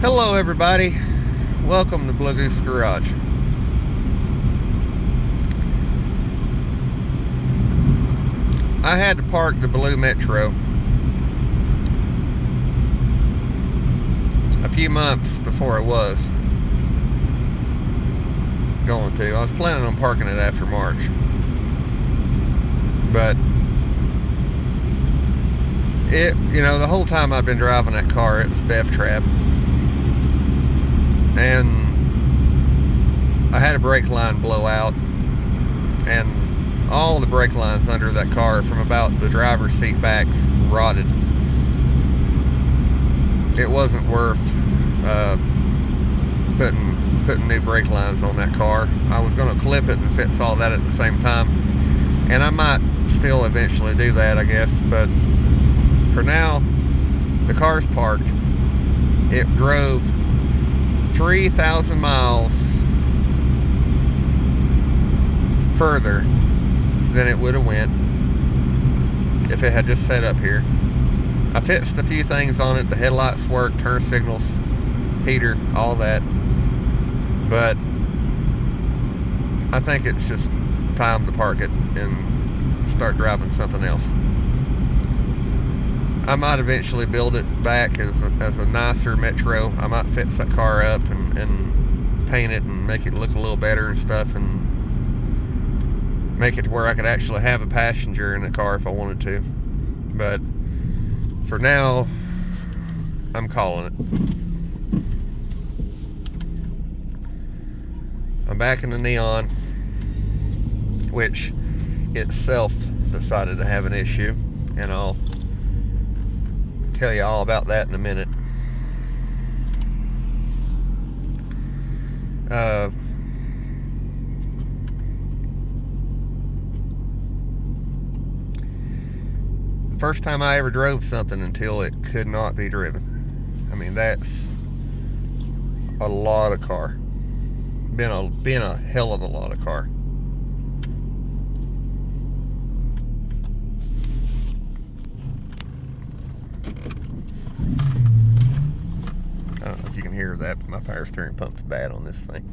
Hello everybody, welcome to Blue Goose Garage. I had to park the Blue Metro a few months before I was going to. I was planning on parking it after March, but the whole time I've been driving that car, it was Bev Trap. And I had a brake line blow out, and all the brake lines under that car from about the driver's seat backs rotted. It wasn't worth putting new brake lines on that car. I was going to clip it and fix all that at the same time, and I might still eventually do that, I guess, but for now the car's parked. It drove 3,000 miles further than it would have went if it had just sat up here. I fixed a few things on it. The headlights work, turn signals, heater, all that. But I think it's just time to park it and start driving something else. I might eventually build it back as a nicer Metro. I might fix that car up and paint it and make it look a little better and stuff, and make it to where I could actually have a passenger in the car if I wanted to. But for now, I'm calling it. I'm back in the Neon, which itself decided to have an issue, and I'll tell you all about that in a minute. First time I ever drove something until it could not be driven. I mean, that's a lot of car. Been a hell of a lot of car. I don't know if you can hear that, but my power steering pump's bad on this thing.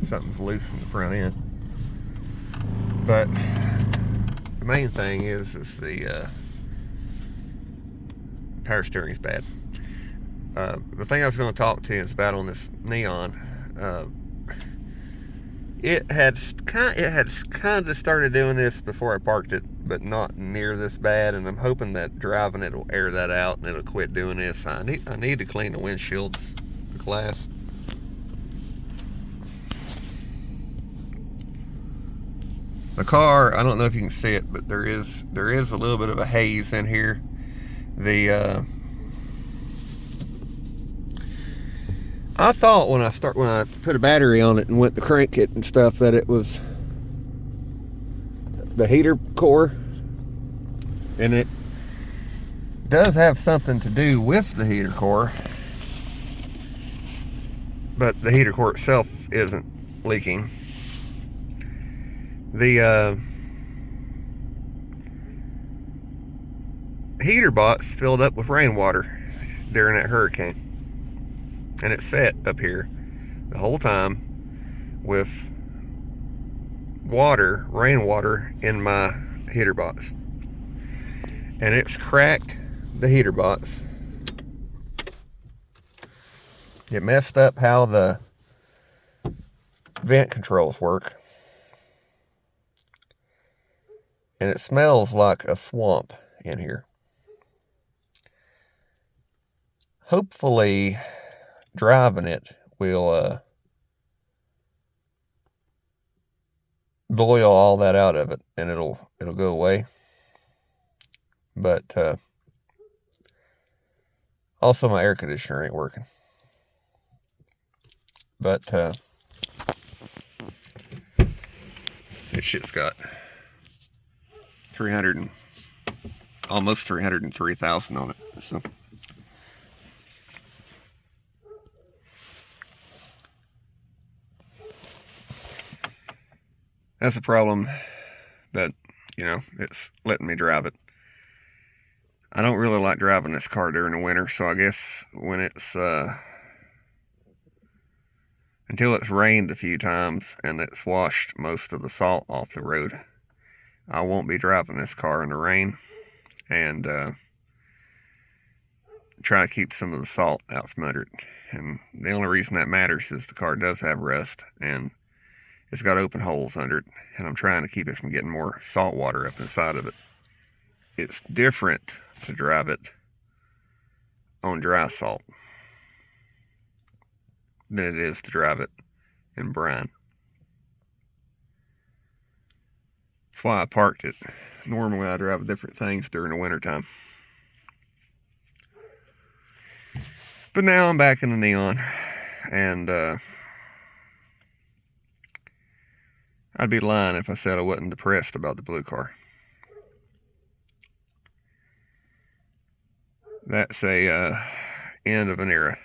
Something's loose in the front end. But the main thing is the power steering's bad. The thing I was going to talk to you is about on this Neon. It had kind of started doing this before I parked it, but not near this bad. And I'm hoping that driving it will air that out and it'll quit doing this. I need to clean the windshields, the glass. The car, I don't know if you can see it, but there is a little bit of a haze in here. I thought when I put a battery on it and went to crank it and stuff that it was the heater core, and it does have something to do with the heater core, but the heater core itself isn't leaking. The heater box filled up with rainwater during that hurricane, and it sat up here the whole time with rainwater in my heater box, and it's cracked the heater box. It messed up how the vent controls work, and it smells like a swamp in here. Hopefully driving it will boil all that out of it, and it'll go away. But also my air conditioner ain't working. But this shit's got almost 303,000 on it. So that's a problem, but it's letting me drive it. I don't really like driving this car during the winter, so I guess when it's until it's rained a few times and it's washed most of the salt off the road, I won't be driving this car in the rain, and try to keep some of the salt out from under it. And the only reason that matters is the car does have rust and it's got open holes under it, and I'm trying to keep it from getting more salt water up inside of it. It's different to drive it on dry salt than it is to drive it in brine. That's why I parked it. Normally I drive different things during the wintertime. But now I'm back in the Neon, and I'd be lying if I said I wasn't depressed about the blue car. That's a end of an era.